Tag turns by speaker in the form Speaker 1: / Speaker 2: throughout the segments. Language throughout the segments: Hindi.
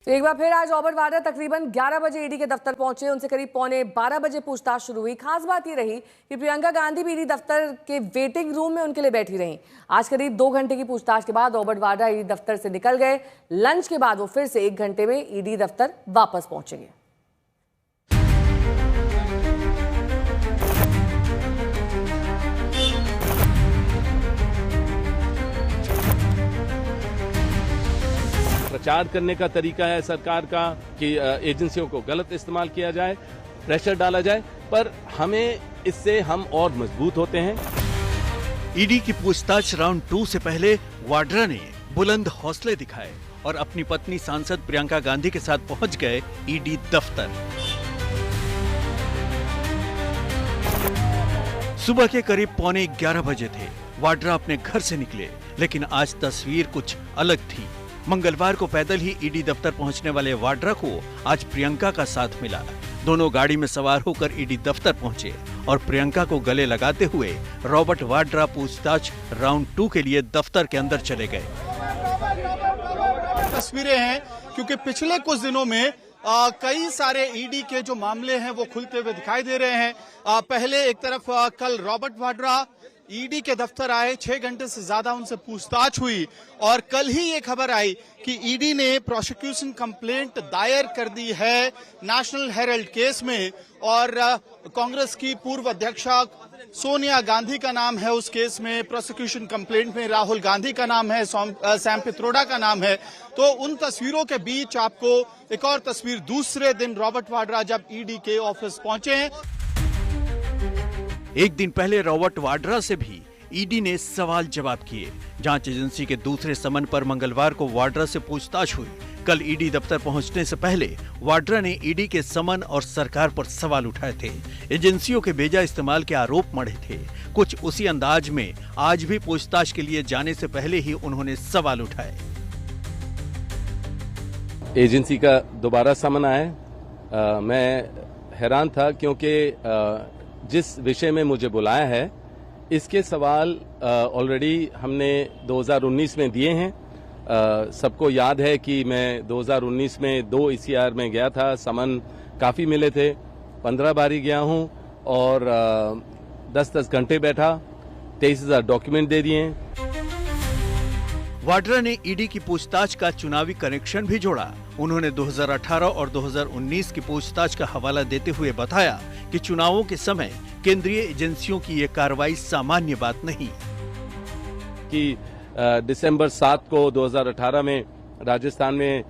Speaker 1: तो एक बार फिर आज रॉबर्ट वाड्रा तकरीबन 11 बजे ईडी के दफ्तर पहुंचे। उनसे करीब पौने 12 बजे पूछताछ शुरू हुई। खास बात ये रही कि प्रियंका गांधी भी ईडी दफ्तर के वेटिंग रूम में उनके लिए बैठी रहीं। आज करीब 2 घंटे की पूछताछ के बाद रॉबर्ट वाड्रा ईडी दफ्तर से निकल गए। लंच के बाद वो फिर से 1 घंटे में ईडी दफ्तर वापस पहुंचेंगे।
Speaker 2: प्रचार करने का तरीका है सरकार का कि एजेंसियों को गलत इस्तेमाल किया जाए, प्रेशर डाला जाए, पर हम और मजबूत होते हैं।
Speaker 3: ईडी की पूछताछ राउंड 2 से पहले वाड्रा ने बुलंद हौसले दिखाए और अपनी पत्नी सांसद प्रियंका गांधी के साथ पहुंच गए ईडी दफ्तर। सुबह के करीब पौने 11 बजे थे। वाड्रा अपने घर से निकले, लेकिन आज तस्वीर कुछ अलग थी। मंगलवार को पैदल ही ईडी दफ्तर पहुंचने वाले वाड्रा को आज प्रियंका का साथ मिला। दोनों गाड़ी में सवार होकर ईडी दफ्तर पहुंचे और प्रियंका को गले लगाते हुए रॉबर्ट वाड्रा पूछताछ राउंड 2 के लिए दफ्तर के अंदर चले गए।
Speaker 4: तस्वीरें हैं क्योंकि पिछले कुछ दिनों में कई सारे ईडी के जो मामले हैं वो खुलते हुए दिखाई दे रहे हैं। पहले एक तरफ कल रॉबर्ट वाड्रा ईडी के दफ्तर आए, 6 घंटे से ज्यादा उनसे पूछताछ हुई और कल ही ये खबर आई कि ईडी ने प्रोसिक्यूशन कंप्लेंट दायर कर दी है नेशनल हेराल्ड केस में और कांग्रेस की पूर्व अध्यक्षा सोनिया गांधी का नाम है उस केस में। प्रोसिक्यूशन कंप्लेंट में राहुल गांधी का नाम है, सैम पित्रोडा का नाम है। तो उन तस्वीरों के बीच आपको एक और तस्वीर दूसरे दिन रॉबर्ट वाड्रा जब ईडी के ऑफिस पहुंचे हैं।
Speaker 3: एक दिन पहले रॉबर्ट वाड्रा से भी ईडी ने सवाल जवाब किए। जांच एजेंसी के दूसरे समन पर मंगलवार को वाड्रा से पूछताछ हुई। कल ईडी दफ्तर पहुंचने से पहले वाड्रा ने ईडी के समन और सरकार पर सवाल उठाए थे। एजेंसियों के बेजा इस्तेमाल के आरोप मढ़े थे। कुछ उसी अंदाज में आज भी पूछताछ के लिए जाने से पहले ही उन्होंने सवाल उठाए।
Speaker 2: एजेंसी का दोबारा समन आया। मैं हैरान था क्योंकि जिस विषय में मुझे बुलाया है इसके सवाल ऑलरेडी हमने 2019 में दिए हैं। सबको याद है कि मैं 2019 में 2 ईसीआर में गया था। समन काफ़ी मिले थे, 15 बारी गया हूं और 10-10 घंटे बैठा, 23,000 डॉक्यूमेंट दे दिए।
Speaker 3: वाड्रा ने ईडी की पूछताछ का चुनावी कनेक्शन भी जोड़ा। उन्होंने 2018 और 2019 की पूछताछ का हवाला देते हुए बताया कि चुनावों के समय केंद्रीय एजेंसियों की ये कार्रवाई सामान्य बात नहीं।
Speaker 2: कि दिसंबर 7 को 2018 में राजस्थान में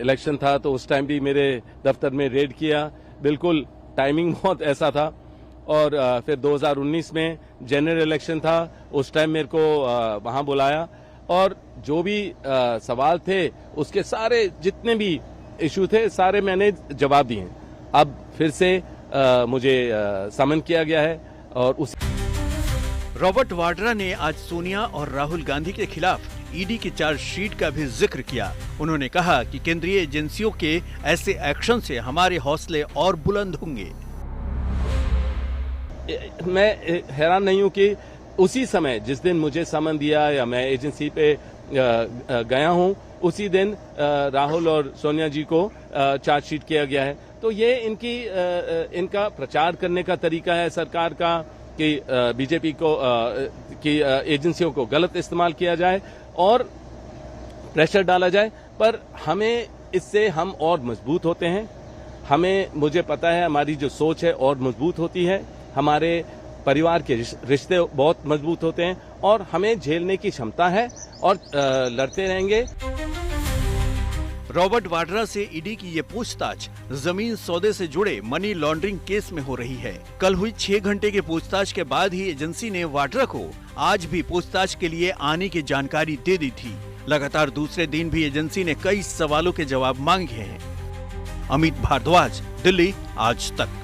Speaker 2: इलेक्शन था, तो उस टाइम भी मेरे दफ्तर में रेड किया। बिल्कुल टाइमिंग बहुत ऐसा था। और फिर 2019 में जनरल इलेक्शन था, उस टाइम मेरे को वहां बुलाया और जो भी सवाल थे उसके सारे जितने भी इशू थे सारे मैंने जवाब दिए। अब फिर से मुझे समन किया गया है और उस
Speaker 3: रॉबर्ट वाड्रा ने आज सोनिया और राहुल गांधी के खिलाफ ईडी की चार्जशीट का भी जिक्र किया। उन्होंने कहा कि केंद्रीय एजेंसियों के ऐसे एक्शन से हमारे हौसले और बुलंद होंगे।
Speaker 2: मैं हैरान नहीं हूं कि उसी समय जिस दिन मुझे समन दिया या मैं एजेंसी पे गया हूं, उसी दिन राहुल और सोनिया जी को चार्जशीट किया गया है। तो ये इनका प्रचार करने का तरीका है सरकार का कि बीजेपी की एजेंसियों को गलत इस्तेमाल किया जाए और प्रेशर डाला जाए, पर हम और मजबूत होते हैं। मुझे पता है हमारी जो सोच है और मजबूत होती है, हमारे परिवार के रिश्ते बहुत मजबूत होते हैं और हमें झेलने की क्षमता है और लड़ते रहेंगे।
Speaker 3: रॉबर्ट वाड्रा से ईडी की ये पूछताछ जमीन सौदे से जुड़े मनी लॉन्ड्रिंग केस में हो रही है। कल हुई 6 घंटे की पूछताछ के बाद ही एजेंसी ने वाड्रा को आज भी पूछताछ के लिए आने की जानकारी दे दी थी। लगातार दूसरे दिन भी एजेंसी ने कई सवालों के जवाब मांगे हैं। अमित भारद्वाज, दिल्ली, आज तक।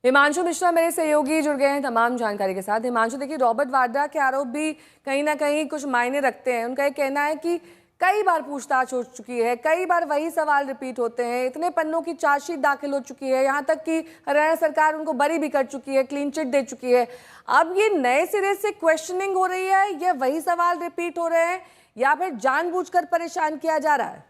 Speaker 1: हिमांशु मिश्रा मेरे सहयोगी जुड़ गए हैं तमाम जानकारी के साथ। हिमांशु, देखिए, रॉबर्ट वाड्रा के आरोप भी कहीं ना कहीं कुछ मायने रखते हैं। उनका ये कहना है कि कई बार पूछताछ हो चुकी है, कई बार वही सवाल रिपीट होते हैं, इतने पन्नों की चार्जशीट दाखिल हो चुकी है, यहाँ तक कि हरियाणा सरकार उनको बरी भी कर चुकी है, क्लीन चिट दे चुकी है। अब ये नए सिरे से क्वेश्चनिंग हो रही है या वही सवाल रिपीट हो रहे हैं, या फिर जानबूझकर परेशान किया जा रहा है?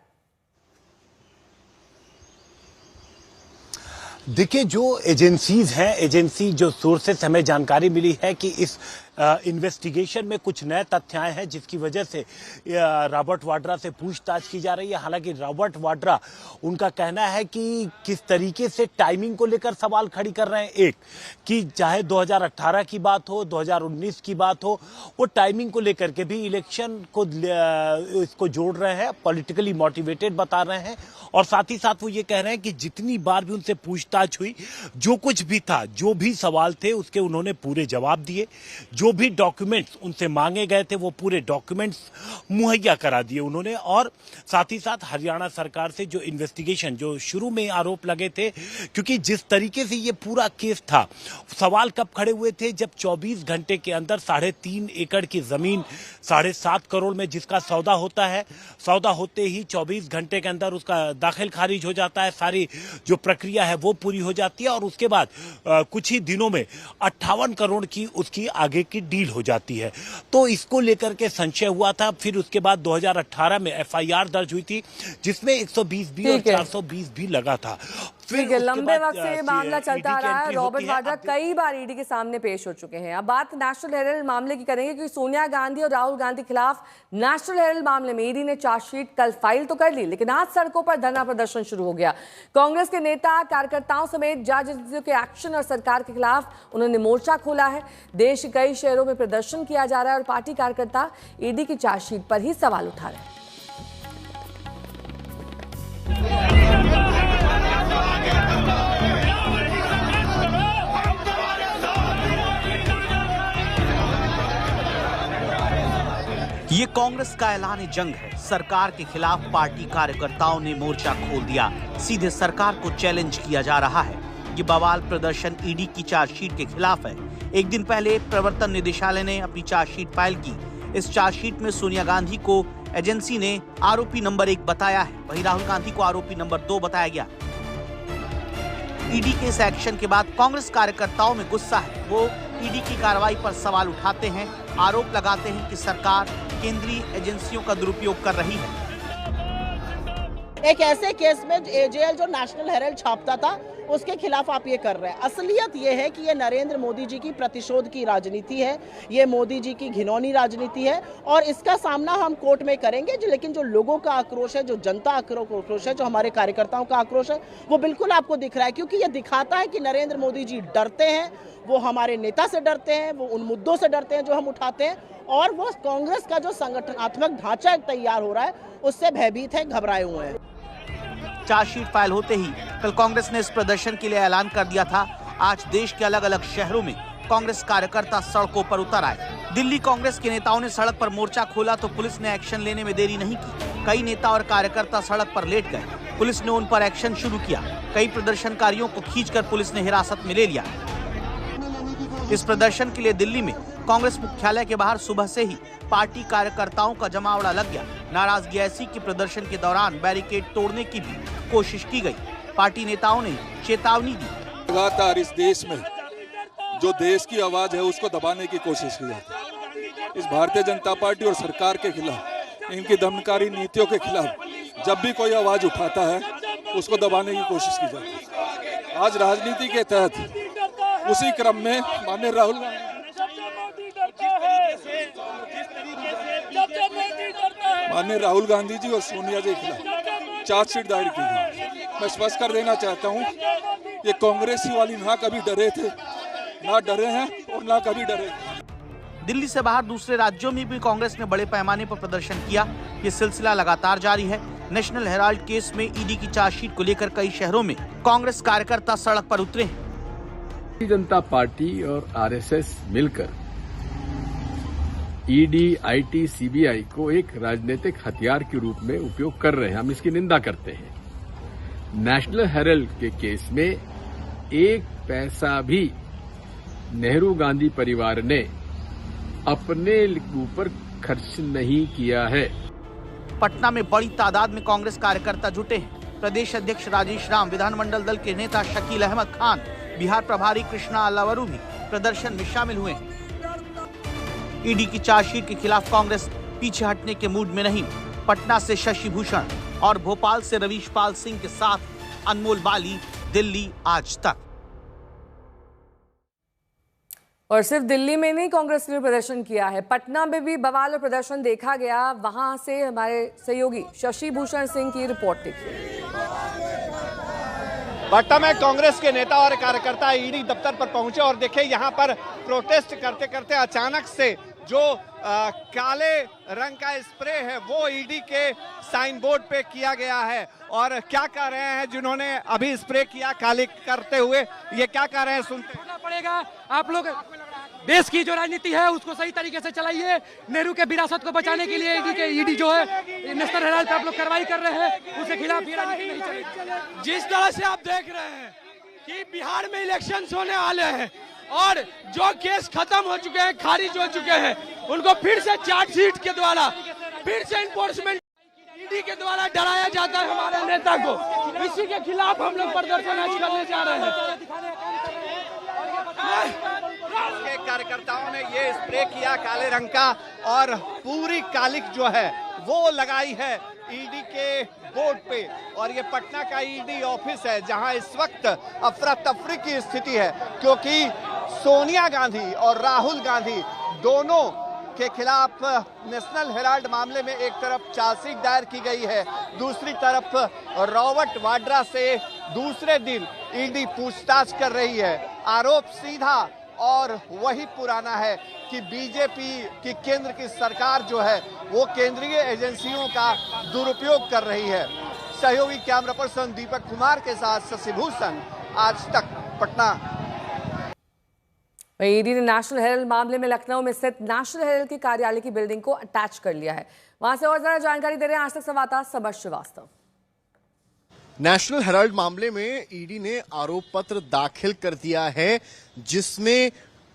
Speaker 5: देखिए, जो एजेंसीज हैं, एजेंसी जो सोर्सेस हमें जानकारी मिली है कि इस इन्वेस्टिगेशन में कुछ नए तथ्य आए हैं जिसकी वजह से रॉबर्ट वाड्रा से पूछताछ की जा रही है। हालांकि रॉबर्ट वाड्रा, उनका कहना है कि किस तरीके से टाइमिंग को लेकर सवाल खड़ी कर रहे हैं। एक कि चाहे 2018 की बात हो, 2019 की बात हो, वो टाइमिंग को लेकर के भी इलेक्शन को इसको जोड़ रहे हैं, पॉलिटिकली मोटिवेटेड बता रहे हैं। और साथ ही साथ वो ये कह रहे हैं कि जितनी बार भी उनसे पूछताछ हुई, जो कुछ भी था, जो भी सवाल थे, उसके उन्होंने पूरे जवाब दिए। जो भी डॉक्यूमेंट्स उनसे मांगे गए थे वो पूरे डॉक्यूमेंट्स मुहैया करा दिए उन्होंने। और साथ ही साथ हरियाणा सरकार से जो इन्वेस्टिगेशन, जो शुरू में आरोप लगे थे, क्योंकि जिस तरीके से ये पूरा केस था, सवाल कब खड़े हुए थे जब 24 घंटे के अंदर 3.5 एकड़ की जमीन 7.5 करोड़ में जिसका सौदा होता है, सौदा होते ही 24 घंटे के अंदर उसका दाखिल खारिज हो जाता है, सारी जो प्रक्रिया है वो पूरी हो जाती है और उसके बाद कुछ ही दिनों में 58 करोड़ की उसकी आगे की डील हो जाती है। तो इसको लेकर के संशय हुआ था। फिर उसके बाद 2018 में एफआईआर दर्ज हुई थी जिसमें 120 भी और 420 भी लगा था।
Speaker 1: ठीक है, लंबे वक्त से ये मामला चलता आ रहा है। रॉबर्ट वाड्रा कई बार ईडी के सामने पेश हो चुके हैं। अब बात नेशनल हेराल्ड मामले की करेंगे क्योंकि सोनिया गांधी और राहुल गांधी के खिलाफ नेशनल हेराल्ड मामले में ईडी ने चार्जशीट कल फाइल तो कर ली, लेकिन आज सड़कों पर धरना प्रदर्शन शुरू हो गया। कांग्रेस के नेता, कार्यकर्ताओं समेत जाट के एक्शन और सरकार के खिलाफ उन्होंने मोर्चा खोला है। देश के कई शहरों में प्रदर्शन किया जा रहा है और पार्टी कार्यकर्ता ईडी की चार्जशीट पर ही सवाल उठा रहे हैं।
Speaker 6: ये कांग्रेस का ऐलान जंग है। सरकार के खिलाफ पार्टी कार्यकर्ताओं ने मोर्चा खोल दिया। सीधे सरकार को चैलेंज किया जा रहा है। ये बवाल प्रदर्शन ईडी की चार्जशीट के खिलाफ है। एक दिन पहले प्रवर्तन निदेशालय ने अपनी चार्जशीट फाइल की। इस चार्जशीट में सोनिया गांधी को एजेंसी ने आरोपी नंबर 1 बताया है, वहीं राहुल गांधी को आरोपी नंबर 2 बताया गया। ईडी के इस एक्शन के बाद कांग्रेस कार्यकर्ताओं में गुस्सा है। वो ईडी की कार्रवाई पर सवाल उठाते हैं, आरोप लगाते हैं कि सरकार केंद्रीय एजेंसियों का दुरुपयोग कर रही है।
Speaker 7: एक ऐसे केस में एजेएल जो नेशनल हेराल्ड छापता था उसके खिलाफ आप ये कर रहे हैं। असलियत ये है कि ये नरेंद्र मोदी जी की प्रतिशोध की राजनीति है, ये मोदी जी की घिनौनी राजनीति है और इसका सामना हम कोर्ट में करेंगे। लेकिन जो लोगों का आक्रोश है, जो जनता आक्रोश है, जो हमारे कार्यकर्ताओं का आक्रोश है, वो बिल्कुल आपको दिख रहा है, क्योंकि ये दिखाता है कि नरेंद्र मोदी जी डरते हैं, वो हमारे नेता से डरते हैं, वो उन मुद्दों से डरते हैं जो हम उठाते हैं और वो कांग्रेस का जो संगठनात्मक ढांचा तैयार हो रहा है उससे भयभीत है, घबराए हुए हैं।
Speaker 6: चार्जशीट फाइल होते ही कल कांग्रेस ने इस प्रदर्शन के लिए ऐलान कर दिया था। आज देश के अलग अलग शहरों में कांग्रेस कार्यकर्ता सड़कों पर उतर आए। दिल्ली कांग्रेस के नेताओं ने सड़क पर मोर्चा खोला तो पुलिस ने एक्शन लेने में देरी नहीं की। कई नेता और कार्यकर्ता सड़क पर लेट गए। पुलिस ने उन पर एक्शन शुरू किया। कई प्रदर्शनकारियों को खींचकर पुलिस ने हिरासत में ले लिया। इस प्रदर्शन के लिए दिल्ली में कांग्रेस मुख्यालय के बाहर सुबह से ही पार्टी कार्यकर्ताओं का जमावड़ा लग गया। नाराजगी ऐसी कि प्रदर्शन के दौरान बैरिकेड तोड़ने की भी कोशिश की गई। पार्टी नेताओं ने चेतावनी दी।
Speaker 8: लगातार इस देश में जो देश की आवाज है उसको दबाने की कोशिश की जाती है। इस भारतीय जनता पार्टी और सरकार के खिलाफ, इनकी दमनकारी नीतियों के खिलाफ जब भी कोई आवाज उठाता है उसको दबाने की कोशिश की जाती है। आज राजनीति के तहत उसी क्रम में माननीय राहुल गांधी जी और सोनिया जी के खिलाफ चार्जशीट दायर की गई। मैं स्पष्ट कर देना चाहता हूं, ये कांग्रेसी वाली ना कभी डरे थे, ना डरे हैं और ना कभी डरे।
Speaker 6: दिल्ली से बाहर दूसरे राज्यों में भी कांग्रेस ने बड़े पैमाने पर प्रदर्शन किया। ये सिलसिला लगातार जारी है। नेशनल हेराल्ड केस में ईडी की चार्जशीट को लेकर कई शहरों में कांग्रेस कार्यकर्ता सड़क पर उतरे हैं।
Speaker 9: भारतीय जनता पार्टी और आरएसएस मिलकर ईडी, आईटी, सीबीआई को एक राजनीतिक हथियार के रूप में उपयोग कर रहे हैं। हम इसकी निंदा करते हैं। नेशनल हेराल्ड के केस में एक पैसा भी नेहरू गांधी परिवार ने अपने ऊपर खर्च नहीं किया है।
Speaker 6: पटना में बड़ी तादाद में कांग्रेस कार्यकर्ता जुटे हैं। प्रदेश अध्यक्ष राजेश राम, विधानमंडल दल के नेता शकील अहमद खान, बिहार प्रभारी कृष्णा अल्लावरू भी प्रदर्शन में शामिल हुए हैं। ईडी की चार्जशीट के खिलाफ कांग्रेस पीछे हटने के मूड में नहीं। पटना से शशि भूषण और भोपाल से रवीश पाल सिंह के साथ अनमोल बाली, दिल्ली आज तक।
Speaker 1: और सिर्फ दिल्ली में नहीं कांग्रेस ने प्रदर्शन किया है, पटना में भी बवाल और प्रदर्शन देखा गया। वहां से हमारे सहयोगी शशि भूषण सिंह की रिपोर्ट देखिए।
Speaker 4: पटना में कांग्रेस के नेता और कार्यकर्ता ईडी दफ्तर पर पहुंचे और देखे यहाँ पर प्रोटेस्ट करते करते अचानक से जो काले रंग का स्प्रे है वो ईडी के साइन बोर्ड पे किया गया है। और क्या कह रहे हैं जिन्होंने अभी स्प्रे किया काले करते हुए, ये क्या कह रहे हैं सुनते
Speaker 10: पड़ेगा। आप लोग देश की जो राजनीति है उसको सही तरीके से चलाइए। नेहरू के विरासत को बचाने के लिए ईडी जो है नेशनल हेराल्ड पे आप लोग कार्रवाई कर रहे हैं, उसके खिलाफ ये राजनीति नहीं चलेगी। जिस तरह से आप देख रहे हैं कि बिहार में इलेक्शन होने वाले हैं और जो केस खत्म हो चुके हैं, खारिज हो चुके हैं, उनको फिर से चार्जशीट के द्वारा फिर से इन्फोर्समेंट ईडी के द्वारा डराया जाता है हमारे नेता को। इसी के खिलाफ हम लोग प्रदर्शन आज करने जा रहे हैं।
Speaker 4: के कार्यकर्ताओं ने ये स्प्रे किया काले रंग का और पूरी कालिक जो है वो लगाई है ईडी के बोर्ड पे। और ये पटना का ईडी ऑफिस है जहां इस वक्त अफरा तफरी की स्थिति है, क्योंकि सोनिया गांधी और राहुल गांधी दोनों के खिलाफ नेशनल हेराल्ड मामले में एक तरफ चार्जशीट दायर की गई है, दूसरी तरफ रॉबर्ट वाड्रा से दूसरे दिन ईडी पूछताछ कर रही है। आरोप सीधा और वही पुराना है कि बीजेपी की केंद्र की सरकार जो है वो केंद्रीय एजेंसियों का दुरुपयोग कर रही है। सहयोगी कैमरा पर्सन दीपक कुमार के साथ शशि भूषण, आज तक, पटना।
Speaker 1: ईडी ने नेशनल हेराल्ड मामले में लखनऊ में स्थित नेशनल हेराल्ड के कार्यालय की बिल्डिंग को अटैच कर लिया है। वहां से और ज्यादा जानकारी दे रहे हैं आज तक संवाददाता समर श्रीवास्तव।
Speaker 11: नेशनल हेराल्ड मामले में ईडी ने आरोप पत्र दाखिल कर दिया है जिसमें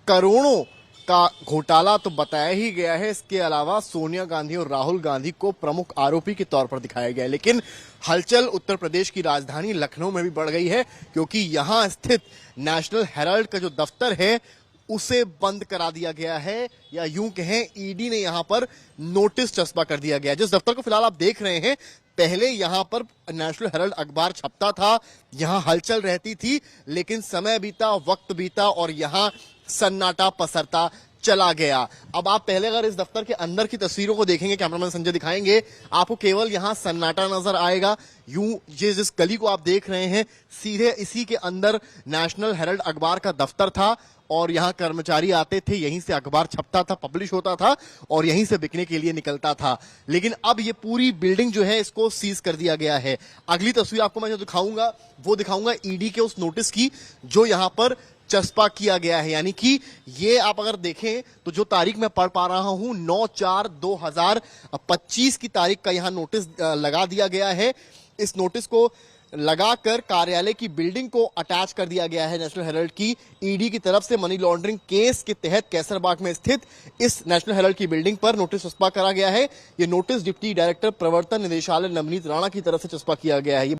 Speaker 11: करोड़ों का घोटाला तो बताया ही गया है। इसके अलावा सोनिया गांधी और राहुल गांधी को प्रमुख आरोपी के तौर पर दिखाया गया है। लेकिन हलचल उत्तर प्रदेश की राजधानी लखनऊ में भी बढ़ गई है, क्योंकि यहां स्थित नेशनल हेराल्ड का जो दफ्तर है उसे बंद करा दिया गया है, या यूं कहें ईडी ने यहां पर नोटिस चस्पा कर दिया गया है। जिस दफ्तर को फिलहाल आप देख रहे हैं, पहले यहां पर नेशनल हेराल्ड अखबार छपता था, यहां हलचल रहती थी, लेकिन समय बीता, वक्त बीता और यहां सन्नाटा पसरता चला गया। अब आप पहले अगर इस दफ्तर के अंदर की तस्वीरों को देखेंगे, कैमरामैन संजय दिखाएंगे, आपको केवल यहां सन्नाटा नजर आएगा। यूं जिस गली को आप देख रहे हैं, सीधे इसी के अंदर नेशनल हेराल्ड अखबार का दफ्तर था और यहां कर्मचारी आते थे, यहीं से अखबार छपता था, पब्लिश होता था और यहीं से बिकने के लिए निकलता था। लेकिन अब ये पूरी बिल्डिंग जो है इसको सीज कर दिया गया है। अगली तस्वीर आपको मैं जो दिखाऊंगा वो दिखाऊंगा ईडी के उस नोटिस की जो यहां पर चस्पा किया गया है। यानी कि ये आप अगर देखें तो जो तारीख मैं पढ़ पा रहा हूं 9/4/2025 की तारीख का यहां नोटिस लगा दिया गया है। इस नोटिस को लगाकर कार्यालय की बिल्डिंग को अटैच कर दिया गया है नेशनल हेराल्ड की। ईडी की तरफ से मनी लॉन्ड्रिंग केस के तहत कैसरबाग में स्थित इस नेशनल हेराल्ड की बिल्डिंग पर नोटिस चस्पा करा गया है। ये नोटिस डिप्टी डायरेक्टर प्रवर्तन निदेशालय नवनीत राणा की तरफ से चस्पा किया गया है।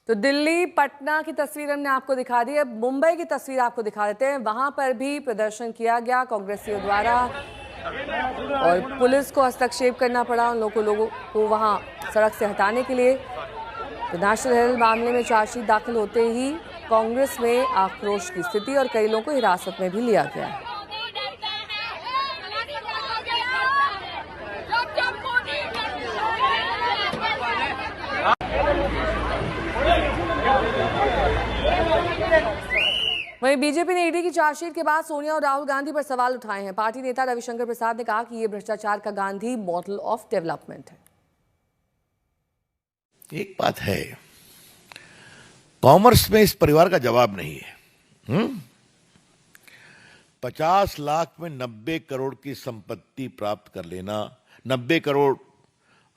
Speaker 1: तो दिल्ली, पटना की तस्वीर हमने आपको दिखा दी, अब मुंबई की तस्वीर आपको दिखा देते हैं। वहां पर भी प्रदर्शन किया गया कांग्रेसियों द्वारा और पुलिस को हस्तक्षेप करना पड़ा उन लोगों को वहां सड़क से हटाने के लिए। तो नेशनल हेराल्ड मामले में चार्जशीट दाखिल होते ही कांग्रेस में आक्रोश की स्थिति और कई लोगों को हिरासत में भी लिया गया है। वहीं बीजेपी ने ईडी की चार्जशीट के बाद सोनिया और राहुल गांधी पर सवाल उठाए हैं। पार्टी नेता रविशंकर प्रसाद ने कहा कि ये भ्रष्टाचार का गांधी मॉडल ऑफ डेवलपमेंट है।
Speaker 12: एक बात है, कॉमर्स में इस परिवार का जवाब नहीं है। 50 लाख में 90 करोड़ की संपत्ति प्राप्त कर लेना, 90 करोड़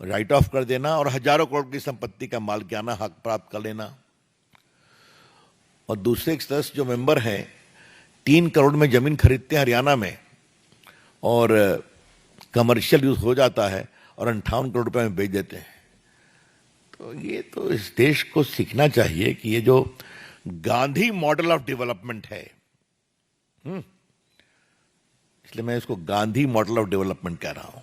Speaker 12: राइट ऑफ कर देना और हजारों करोड़ की संपत्ति का मालिकाना हक प्राप्त कर लेना। और दूसरे एक सदस्य जो मेंबर हैं 3 करोड़ में जमीन खरीदते हैं हरियाणा में और कमर्शियल यूज हो जाता है और 58 करोड़ रुपए में बेच देते हैं। तो ये तो इस देश को सीखना चाहिए कि ये जो गांधी मॉडल ऑफ डेवलपमेंट है, इसलिए मैं इसको गांधी मॉडल ऑफ डेवलपमेंट कह रहा हूं।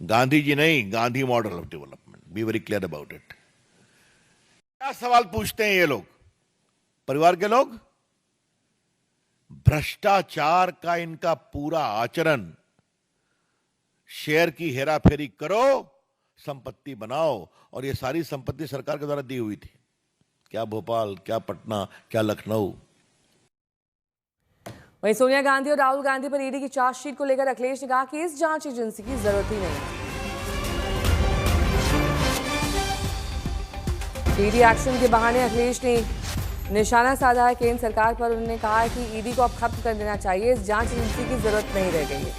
Speaker 12: गांधी जी नहीं, Gandhi model of development. Be very clear about it. क्या सवाल पूछते हैं ये लोग, परिवार के लोग? भ्रष्टाचार का इनका पूरा आचरण, शेयर की हेराफेरी करो, संपत्ति बनाओ, और ये सारी संपत्ति सरकार के द्वारा दी हुई थी। क्या भोपाल, क्या पटना, क्या लखनऊ।
Speaker 1: वहीं सोनिया गांधी और राहुल गांधी पर ईडी की चार्जशीट को लेकर अखिलेश ने कहा कि इस जांच एजेंसी की जरूरत ही नहीं। ईडी एक्शन के बहाने अखिलेश ने निशाना साधा है केंद्र सरकार पर। उन्होंने कहा है कि ईडी को अब खत्म कर देना चाहिए, इस जांच एजेंसी की जरूरत नहीं रह गई है।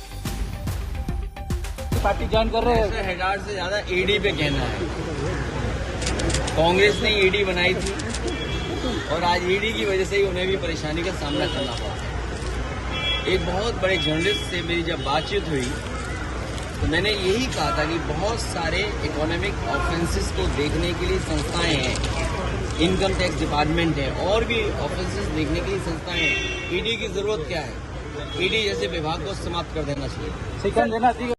Speaker 13: पार्टी ज्वाइन कर रहे हैं। हेजार्ड से ज्यादा ईडी पे कहना है। कांग्रेस ने ईडी बनाई थी और आज ईडी की वजह से ही उन्हें भी परेशानी का सामना करना पड़ा। एक बहुत बड़े जर्नलिस्ट से मेरी जब बातचीत हुई तो मैंने यही कहा था कि बहुत सारे इकोनॉमिक ऑफेंसेस को देखने के लिए संस्थाएं हैं, इनकम टैक्स डिपार्टमेंट है, और भी ऑफेंसेस देखने के लिए संस्थाएं हैं। ईडी की जरूरत क्या है? ईडी जैसे विभाग को समाप्त कर देना चाहिए।